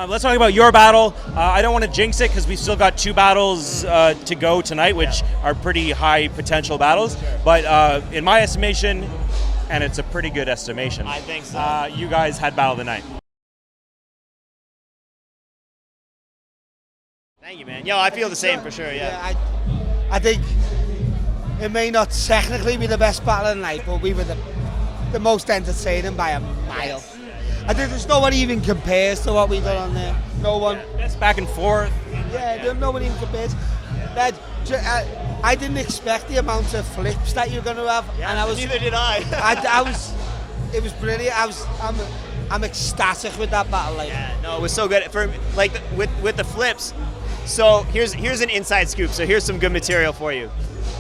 Let's talk about your battle. I don't want to jinx it because we've still got 2 battles to go tonight, which are pretty high potential battles. But in my estimation, and it's a pretty good estimation, I think so. You guys had battle of the night. Thank you, man. Yo, I feel the same for sure, yeah. I think it may not technically be the best battle of the night, but we were the most entertaining by a mile. I think there's no one even compares to what we done on there. No one. Best back and forth. Yeah, no one even compares. I didn't expect the amount of flips that you're going to have, and Neither did I. It was brilliant. I'm ecstatic with that battle. Like. Yeah, no, it was so good. For like with the flips. So here's an inside scoop. So here's some good material for you.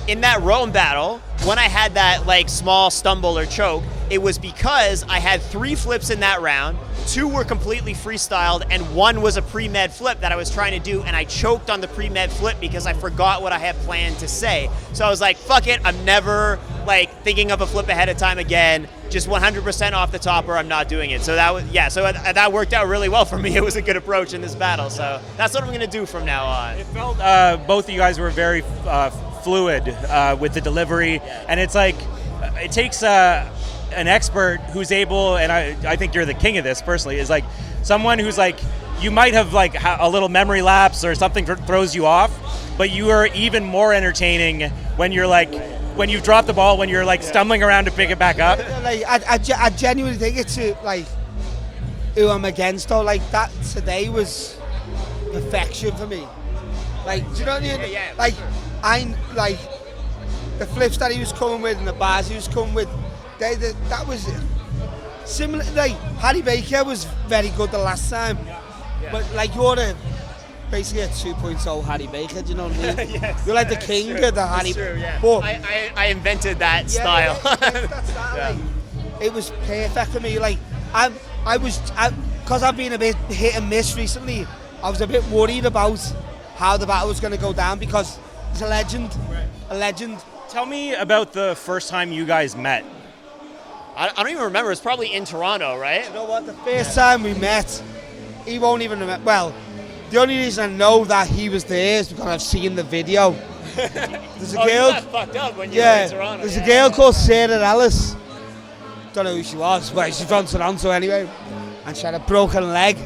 In that Rome battle, when I had that like small stumble or choke, it was because I had 3 flips in that round. 2 were completely freestyled, and 1 was a pre-med flip that I was trying to do, and I choked on the pre-med flip because I forgot what I had planned to say. So I was like, fuck it, I'm never like thinking of a flip ahead of time again. Just 100% off the top, or I'm not doing it. So that worked out really well for me. It was a good approach in this battle. So that's what I'm gonna do from now on. It felt both of you guys were very fluid with the delivery, and it's like it takes an expert who's able, and I think you're the king of this personally, is like someone who's like, you might have like a little memory lapse or something throws you off, but you are even more entertaining when you're like, when you've dropped the ball, when you're like stumbling around to pick it back up. Like I genuinely think it's like who I'm against though. Like that today was perfection for me. Like, do you know what I mean? Yeah. Like like the flips that he was coming with and the bars he was coming with. That was similar. Like Harry Baker was very good the last time, but like you're basically a 2.0 Harry Baker. Do you know what I mean? Yes, you're like the king of the Harry. True, yeah. But I invented that style. That's that. Like, it was perfect for me. Like because I've been a bit hit and miss recently. I was a bit worried about how the battle was going to go down because he's a legend. Right. A legend. Tell me about the first time you guys met. I don't even remember. It's probably in Toronto, right? You know what? The first time we met, he won't even remember. Well, the only reason I know that he was there is because I've seen the video. There's a girl. You got fucked up when you were in Toronto. There's a girl called Sarah Ellis. Don't know who she was, but she's from Toronto anyway. And she had a broken leg.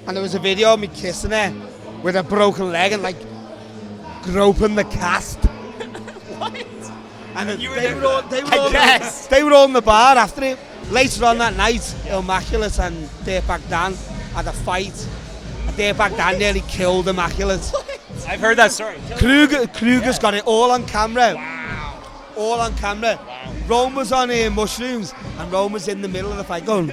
And there was a video of me kissing her with a broken leg and like groping the cast. What? And You they were were all in the bar after it. Later on that night, Immaculate and Dirtbag Dan had a fight. Dirtbag Dan nearly killed Immaculate. I've heard that story. Kruger's got it all on camera. Wow. All on camera. Wow. Rome was on mushrooms, and Rome was in the middle of the fight going,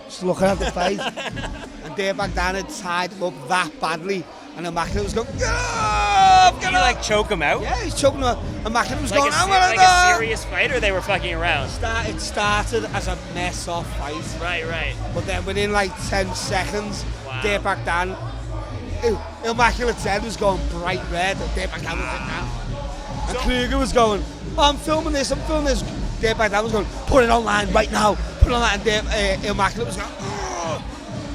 just looking at the fight. And Dirtbag Dan had tied him up that badly. And Immaculate was going, get up, Did you like choke him out? Yeah, he's choking her. Immaculate was Like going, like a serious fight, or they were fucking around? It started as a mess-off fight. Right. But then within like 10 seconds, Wow. Dirtbag Dan, Immaculate's head was going bright red, and Dirtbag Dan was like that. And Kruger was going, I'm filming this. Dirtbag Dan was going, put it online right now, put it online. And Immaculate was going, ugh.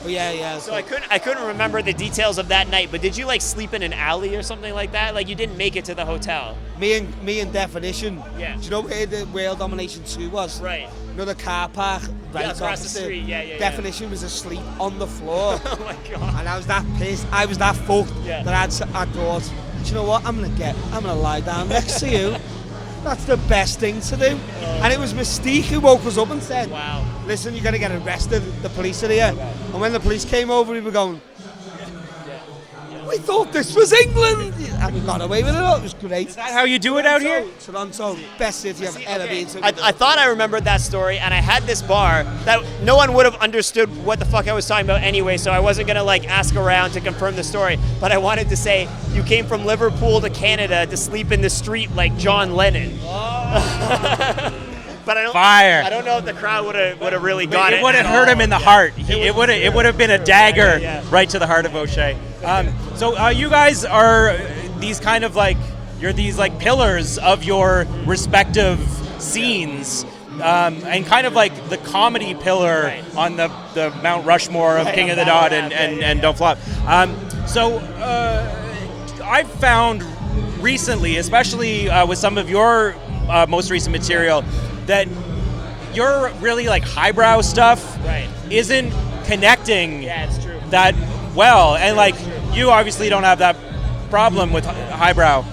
But yeah. So I couldn't remember the details of that night, but did you like sleep in an alley or something like that? Like you didn't make it to the hotel? Me and Definition. Yeah. Do you know where the World Domination 2 was? Right. You know the car park right across opposite? the street. Yeah. Definition was asleep on the floor. Oh my god. And I was that pissed. I was that fucked that I thought, do you know what? I'm gonna lie down next to you. That's the best thing to do. And it was Mystique who woke us up and said, Wow. listen, you're gonna get arrested. The police are here. And when the police came over, we were going, we thought this was England. And we got away with it all. It was great. Is that how you do it out here? Toronto, best city I've ever been to. I thought I remembered that story, and I had this bar that no one would have understood what the fuck I was talking about anyway, so I wasn't gonna like ask around to confirm the story. But I wanted to say you came from Liverpool to Canada to sleep in the street like John Lennon. Oh. But I don't know if the crowd would have really got it. It would have hurt him in the heart. It would have been a dagger right to the heart of Oshea. So you guys are these kind of like, you're these like pillars of your respective scenes. and kind of like the comedy pillar on the Mount Rushmore of King of the Dot and Don't Flop. So I've found recently, especially with some of your most recent material, that your really like highbrow stuff isn't connecting that well, and like you obviously don't have that problem with highbrow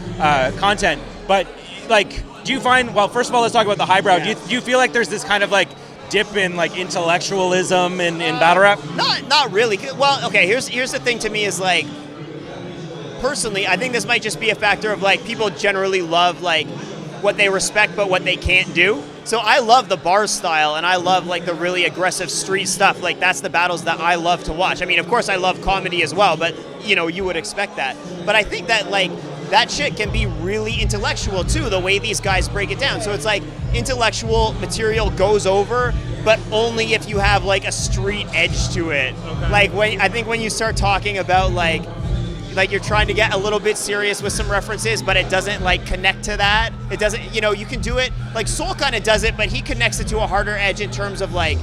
content, but like, do you find, well, first of all, let's talk about the highbrow. Do you feel like there's this kind of like dip in like intellectualism in battle rap? Not really. Well, okay, here's the thing to me is like, personally, I think this might just be a factor of like people generally love like what they respect but what they can't do. So I love the bar style, and I love like the really aggressive street stuff. Like that's the battles that I love to watch. I mean, of course I love comedy as well, but you know, you would expect that. But I think that like that shit can be really intellectual too, the way these guys break it down. So it's like intellectual material goes over, but only if you have like a street edge to it. Okay. Like when you start talking about like you're trying to get a little bit serious with some references, but it doesn't like connect to that. It doesn't, you know, you can do it, like Soul kind of does it, but he connects it to a harder edge in terms of like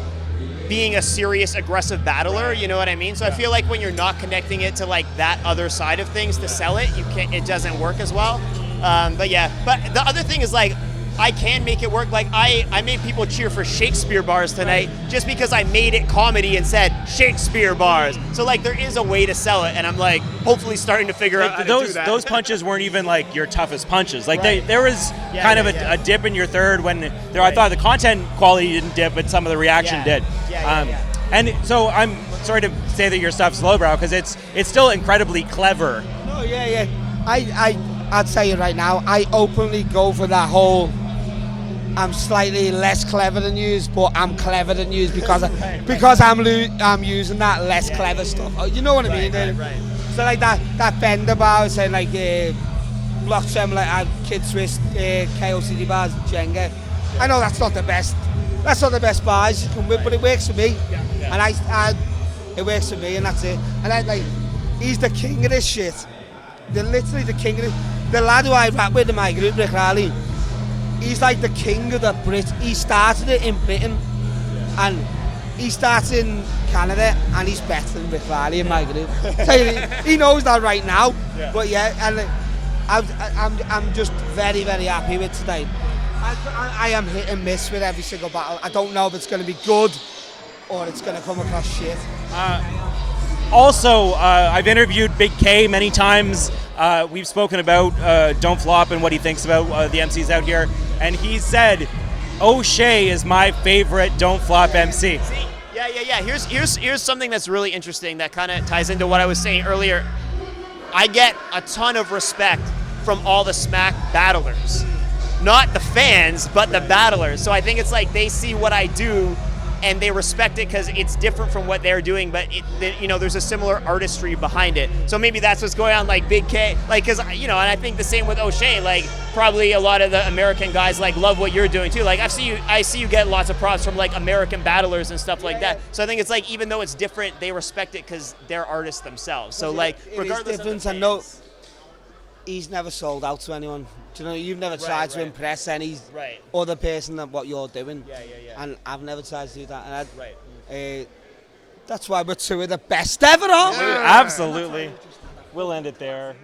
being a serious, aggressive battler, you know what I mean? So I feel like when you're not connecting it to like that other side of things to sell it, it doesn't work as well. But the other thing is like, I can make it work. Like I made people cheer for Shakespeare bars tonight just because I made it comedy and said Shakespeare bars. So like there is a way to sell it, and I'm like hopefully starting to figure out how to do that. Those punches weren't even like your toughest punches. Like there was kind of a dip in your third when I thought the content quality didn't dip, but some of the reaction did. And so I'm sorry to say that your stuff's lowbrow because it's still incredibly clever. Oh yeah. I'd tell you right now, I openly go for that whole I'm slightly less clever than you, but I'm clever than you because I'm using that less clever stuff. You know what I mean? Right. So like that Bender bar, saying like block them like Kid Twist, KO City bars, Jenga. I know that's not the best. That's not the best bars you come with, but it works for me. And it works for me, and that's it. And I like, he's the king of this shit. They're literally the king of it. The lad who I rap with in my group, Rick Riley, he's like the king of the Brit. He started it in Britain, and he started in Canada, and he's better than Rick Riley in my group. He knows that right now. But yeah, and I'm just very, very happy with today. I am hit and miss with every single battle. I don't know if it's going to be good or it's going to come across shit. Also, I've interviewed Big K many times. We've spoken about Don't Flop and what he thinks about the MCs out here, and he said Oshea is my favorite Don't Flop MC. Yeah. Here's something that's really interesting that kind of ties into what I was saying earlier. I get a ton of respect from all the Smack battlers, not the fans, but the battlers. So I think it's like they see what I do and they respect it because it's different from what they're doing, but there's a similar artistry behind it. So maybe that's what's going on, like Big K, like, because and I think the same with Oshea. Like probably a lot of the American guys like love what you're doing too. Like I see you get lots of props from like American battlers and stuff like that. So I think it's like even though it's different, they respect it because they're artists themselves. So like regardless of the fans, I know he's never sold out to anyone. Do you know, you've never tried to impress any other person than what you're doing. Yeah. And I've never tried to do that. And that's why we're two of the best ever, aren't we? Absolutely. We'll end it there.